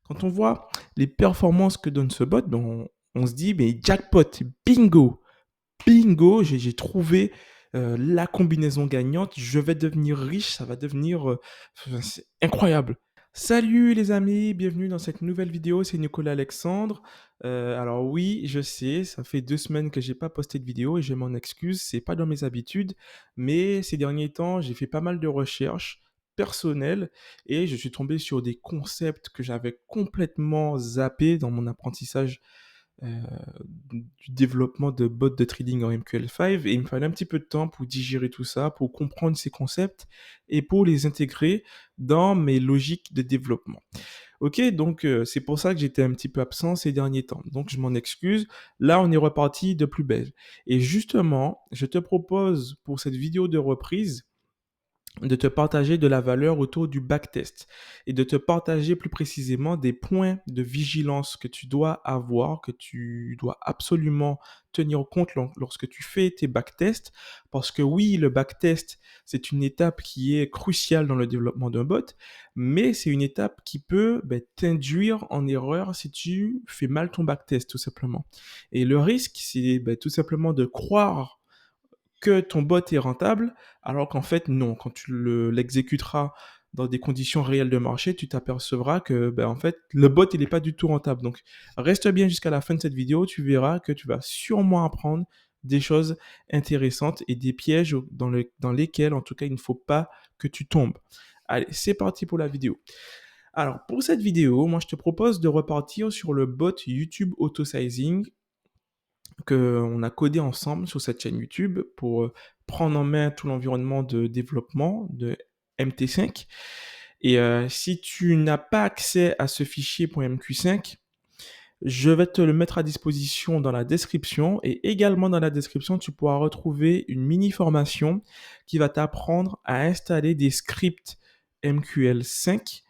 quand on voit les performances que donne ce bot, ben, on se dit, mais jackpot, bingo, bingo, j'ai trouvé la combinaison gagnante, je vais devenir riche, ça va devenir c'est incroyable. Salut les amis, bienvenue dans cette nouvelle vidéo, c'est Nicolas Alexandre. Alors oui, je sais, ça fait 2 semaines que j'ai pas posté de vidéo et je m'en excuse, c'est pas dans mes habitudes, mais ces derniers temps, j'ai fait pas mal de recherches personnelles et je suis tombé sur des concepts que j'avais complètement zappés dans mon apprentissage euh, du développement de bots de trading en MQL5 et il me fallait un petit peu de temps pour digérer tout ça, pour comprendre ces concepts et pour les intégrer dans mes logiques de développement. Ok, donc c'est pour ça que j'étais un petit peu absent ces derniers temps. Donc je m'en excuse. Là, on est reparti de plus belle. Et justement, je te propose pour cette vidéo de reprise de te partager de la valeur autour du backtest et de te partager plus précisément des points de vigilance que tu dois avoir, que tu dois absolument tenir compte lorsque tu fais tes backtests. Parce que oui, le backtest, c'est une étape qui est cruciale dans le développement d'un bot, mais c'est une étape qui peut t'induire en erreur si tu fais mal ton backtest, tout simplement. Et le risque, c'est tout simplement de croire que ton bot est rentable, alors qu'en fait, non. Quand tu l'exécuteras dans des conditions réelles de marché, tu t'apercevras que, en fait, le bot, il n'est pas du tout rentable. Donc, reste bien jusqu'à la fin de cette vidéo, tu verras que tu vas sûrement apprendre des choses intéressantes et des pièges dans lesquels, en tout cas, il ne faut pas que tu tombes. Allez, c'est parti pour la vidéo. Alors, pour cette vidéo, moi, je te propose de repartir sur le bot YouTube Auto-Sizing qu'on a codé ensemble sur cette chaîne YouTube pour prendre en main tout l'environnement de développement de MT5. Et si tu n'as pas accès à ce fichier .mq5, je vais te le mettre à disposition dans la description et également dans la description, tu pourras retrouver une mini formation qui va t'apprendre à installer des scripts MQL5,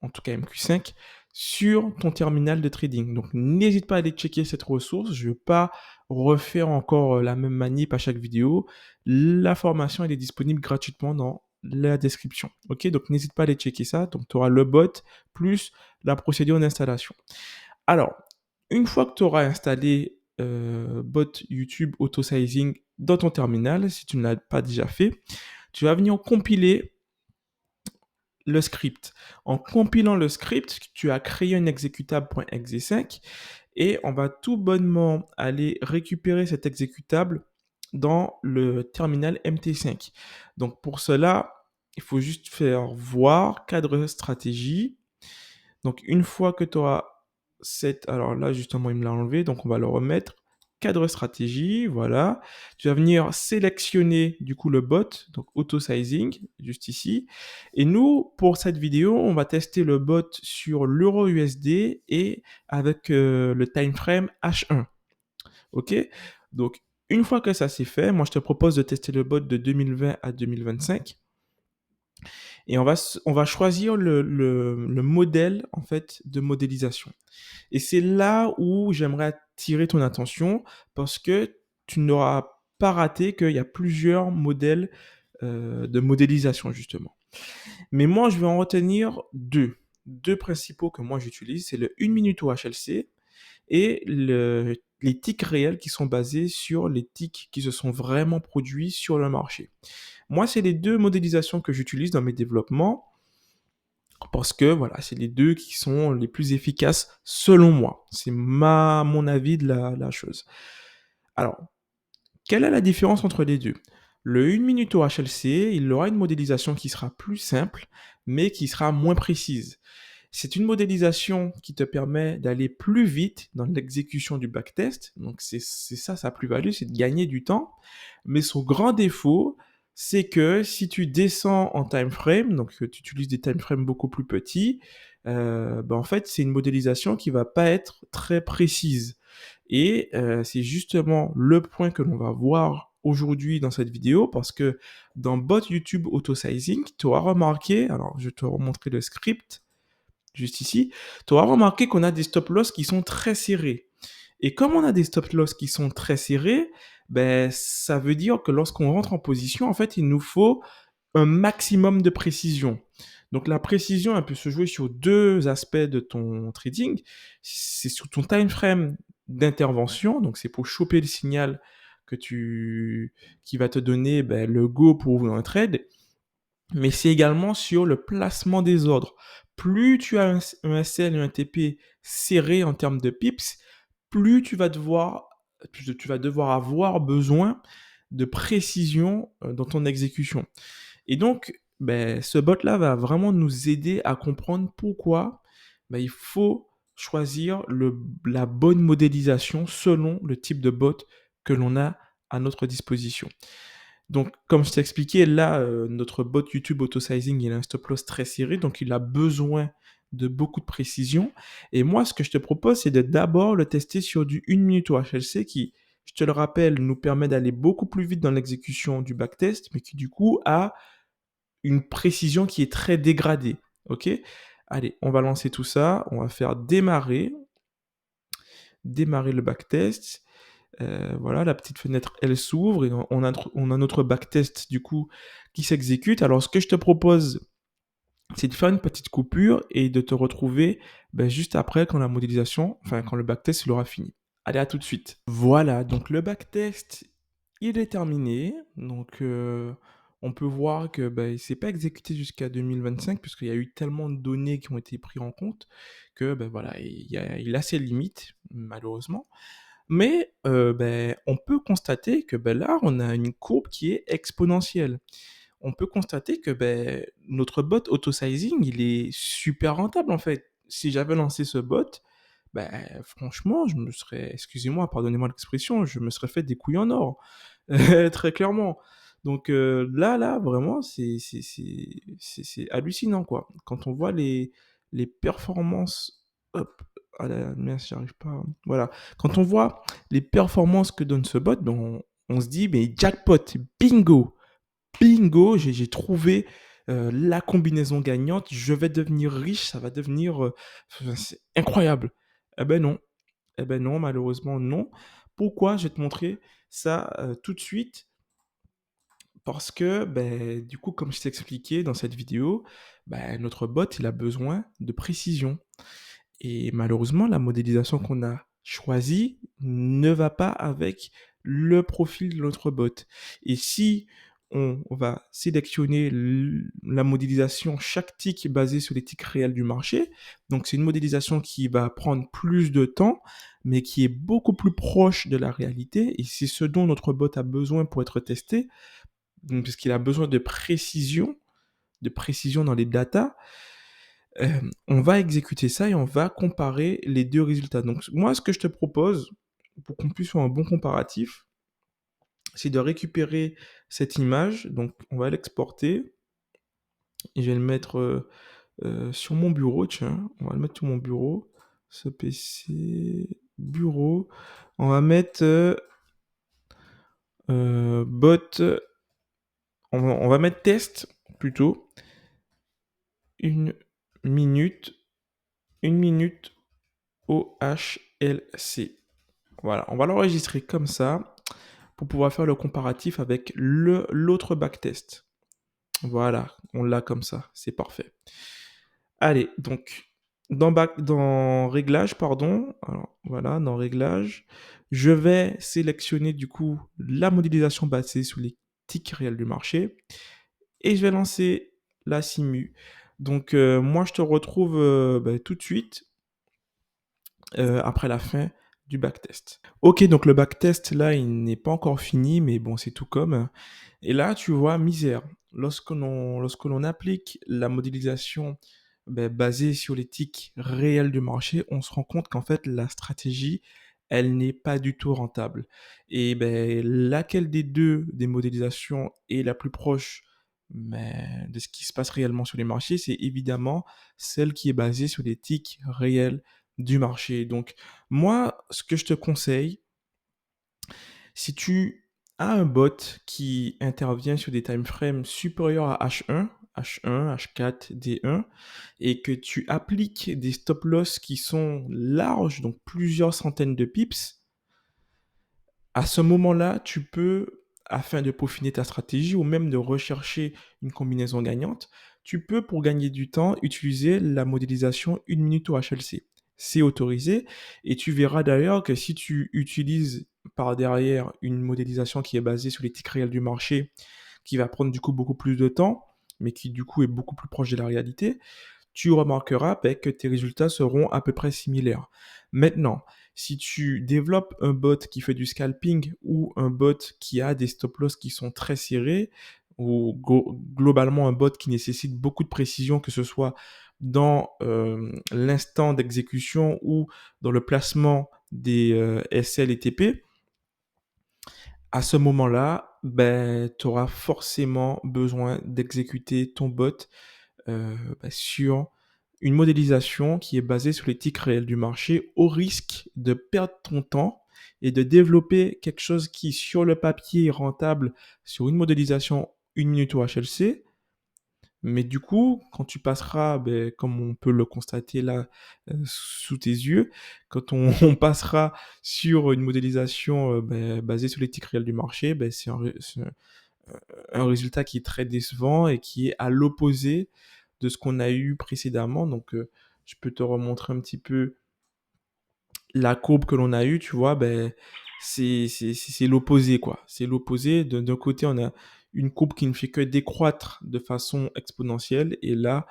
en tout cas MQ5, sur ton terminal de trading. Donc n'hésite pas à aller checker cette ressource. Je ne vais pas refaire encore la même manip à chaque vidéo. La formation elle est disponible gratuitement dans la description. Ok, donc n'hésite pas à aller checker ça. Donc tu auras le bot plus la procédure d'installation. Alors, une fois que tu auras installé bot YouTube Auto-Sizing dans ton terminal, si tu ne l'as pas déjà fait, tu vas venir compiler le script. En compilant le script, tu as créé un exécutable .exe5 et on va tout bonnement aller récupérer cet exécutable dans le terminal MT5. Donc pour cela, il faut juste faire voir cadre stratégie. Donc une fois que tu auras cette... Alors là justement il me l'a enlevé, donc on va le remettre cadre stratégie, voilà. Tu vas venir sélectionner du coup le bot, donc auto sizing, juste ici. Et nous, pour cette vidéo, on va tester le bot sur l'euro USD et avec le time frame H1. Ok? Donc, une fois que ça c'est fait, moi je te propose de tester le bot de 2020 à 2025. Et on va choisir le modèle en fait de modélisation. Et c'est là où j'aimerais attirer ton attention parce que tu n'auras pas raté qu'il y a plusieurs modèles de modélisation justement. Mais moi, je vais en retenir deux. Deux principaux que moi j'utilise, c'est le 1 minute au HLC et les ticks réels qui sont basés sur les ticks qui se sont vraiment produits sur le marché. Moi, c'est les deux modélisations que j'utilise dans mes développements parce que voilà, c'est les deux qui sont les plus efficaces selon moi. C'est mon avis de la chose. Alors, quelle est la différence entre les deux? Le 1 minute au HLC, il aura une modélisation qui sera plus simple, mais qui sera moins précise. C'est une modélisation qui te permet d'aller plus vite dans l'exécution du backtest. Donc, c'est ça sa plus-value, c'est de gagner du temps. Mais son grand défaut, c'est que si tu descends en time frame, donc tu utilises des time frames beaucoup plus petits, en fait, c'est une modélisation qui va pas être très précise. Et c'est justement le point que l'on va voir aujourd'hui dans cette vidéo parce que dans bot YouTube Auto-Sizing, tu auras remarqué, alors je vais te remontrer le script juste ici, tu auras remarqué qu'on a des stop loss qui sont très serrés. Et comme on a des stop loss qui sont très serrés, ça veut dire que lorsqu'on rentre en position, en fait, il nous faut un maximum de précision. Donc la précision, elle peut se jouer sur 2 aspects de ton trading. C'est sur ton time frame d'intervention, donc c'est pour choper le signal que tu qui va te donner, le go pour ouvrir un trade, mais c'est également sur le placement des ordres. Plus tu as un SL et un TP serré en termes de pips, plus tu vas devoir avoir besoin de précision, dans ton exécution. Et donc, ce bot-là va vraiment nous aider à comprendre pourquoi il faut choisir la bonne modélisation selon le type de bot que l'on a à notre disposition. Donc, comme je t'ai expliqué, là, notre bot YouTube Auto-Sizing, il a un stop loss très serré, donc il a besoin de beaucoup de précision. Et moi, ce que je te propose, c'est de d'abord le tester sur du 1 minute au HLC qui, je te le rappelle, nous permet d'aller beaucoup plus vite dans l'exécution du backtest, mais qui du coup a une précision qui est très dégradée. Ok? Allez, on va lancer tout ça. On va faire démarrer le backtest. Voilà, la petite fenêtre, elle s'ouvre et on a notre backtest du coup qui s'exécute. Alors, ce que je te propose, c'est de faire une petite coupure et de te retrouver juste après quand quand le backtest il aura fini. Allez, à tout de suite. Voilà, donc le backtest, il est terminé. Donc, on peut voir que il s'est pas exécuté jusqu'à 2025 puisqu'il y a eu tellement de données qui ont été prises en compte que voilà, il a ses limites, malheureusement. Mais, on peut constater que là, on a une courbe qui est exponentielle. On peut constater que notre bot auto-sizing, il est super rentable en fait. Si j'avais lancé ce bot, franchement, je me serais, excusez-moi, pardonnez-moi l'expression, je me serais fait des couilles en or, très clairement. Donc là, vraiment, c'est hallucinant quoi. Quand on voit les performances, hop, ah la mince, j'arrive pas. Voilà, quand on voit les performances que donne ce bot, on se dit mais jackpot, bingo. Bingo, j'ai trouvé la combinaison gagnante. Je vais devenir riche, ça va devenir c'est incroyable. Eh ben non, eh ben non, malheureusement non. Pourquoi? Je vais te montrer ça tout de suite. Parce que, du coup, comme je t'ai expliqué dans cette vidéo, notre bot, il a besoin de précision. Et malheureusement, la modélisation qu'on a choisie ne va pas avec le profil de notre bot. Et si on va sélectionner la modélisation chaque tick basée sur les ticks réels du marché, donc c'est une modélisation qui va prendre plus de temps, mais qui est beaucoup plus proche de la réalité. Et c'est ce dont notre bot a besoin pour être testé, donc, parce qu'il a besoin de précision dans les datas. On va exécuter ça et on va comparer les 2 résultats. Donc moi, ce que je te propose, pour qu'on puisse faire un bon comparatif, c'est de récupérer cette image. Donc on va l'exporter et je vais le mettre, sur mon bureau, tiens. On va le mettre sur mon bureau. Ce PC, bureau. On va mettre, bot, on va mettre test plutôt. 1 minute, 1 minute OHLC. Voilà, on va l'enregistrer comme ça pour pouvoir faire le comparatif avec l'autre backtest. Voilà, on l'a comme ça, c'est parfait. Allez, donc dans réglage, pardon, alors voilà, dans réglage, je vais sélectionner du coup la modélisation basée sur les ticks réels du marché et je vais lancer la simu. Donc moi je te retrouve tout de suite après la fin du backtest. Ok, donc le backtest là, il n'est pas encore fini, mais bon, c'est tout comme. Et là, tu vois, misère. Lorsque l'on applique la modélisation basée sur les ticks réels du marché, on se rend compte qu'en fait, la stratégie, elle n'est pas du tout rentable. Et laquelle des deux des modélisations est la plus proche de ce qui se passe réellement sur les marchés? C'est évidemment celle qui est basée sur les ticks réels du marché. Donc, moi, ce que je te conseille, si tu as un bot qui intervient sur des time frames supérieurs à H1, H1, H4, D1, et que tu appliques des stop loss qui sont larges, donc plusieurs centaines de pips, à ce moment-là, tu peux afin de peaufiner ta stratégie ou même de rechercher une combinaison gagnante, tu peux, pour gagner du temps, utiliser la modélisation 1 minute au HLC. C'est autorisé et tu verras d'ailleurs que si tu utilises par derrière une modélisation qui est basée sur les tics réels du marché, qui va prendre du coup beaucoup plus de temps, mais qui du coup est beaucoup plus proche de la réalité, tu remarqueras que tes résultats seront à peu près similaires. Maintenant, si tu développes un bot qui fait du scalping ou un bot qui a des stop loss qui sont très serrés, ou globalement un bot qui nécessite beaucoup de précision, que ce soit dans l'instant d'exécution ou dans le placement des SL et TP, à ce moment-là, ben, tu auras forcément besoin d'exécuter ton bot sur une modélisation qui est basée sur les tics réels du marché, au risque de perdre ton temps et de développer quelque chose qui, sur le papier, est rentable sur une modélisation 1 minute au HLC. Mais du coup, quand tu passeras, comme on peut le constater là sous tes yeux, quand on passera sur une modélisation basée sur les tics réels du marché, c'est un résultat qui est très décevant et qui est à l'opposé de ce qu'on a eu précédemment. Donc, je peux te remontrer un petit peu la courbe que l'on a eue, tu vois, c'est l'opposé, quoi. C'est l'opposé. D'un côté, on a une courbe qui ne fait que décroître de façon exponentielle. Et là,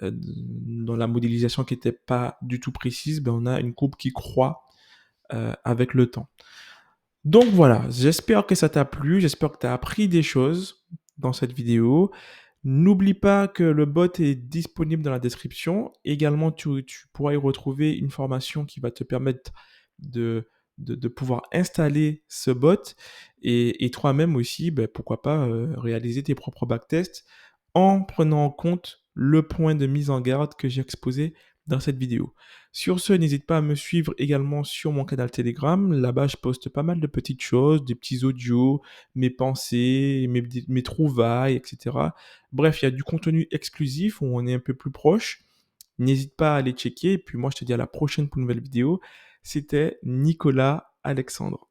dans la modélisation qui n'était pas du tout précise, on a une courbe qui croît avec le temps. Donc voilà, j'espère que ça t'a plu, j'espère que tu as appris des choses dans cette vidéo. N'oublie pas que le bot est disponible dans la description. Également, tu pourras y retrouver une formation qui va te permettre de pouvoir installer ce bot et toi-même aussi, pourquoi pas réaliser tes propres backtests en prenant en compte le point de mise en garde que j'ai exposé dans cette vidéo. Sur ce, n'hésite pas à me suivre également sur mon canal Telegram. Là-bas, je poste pas mal de petites choses, des petits audios, mes pensées, mes trouvailles, etc. Bref, il y a du contenu exclusif où on est un peu plus proche. N'hésite pas à aller checker. Et puis moi, je te dis à la prochaine pour une nouvelle vidéo. C'était Nicolas Alexandre.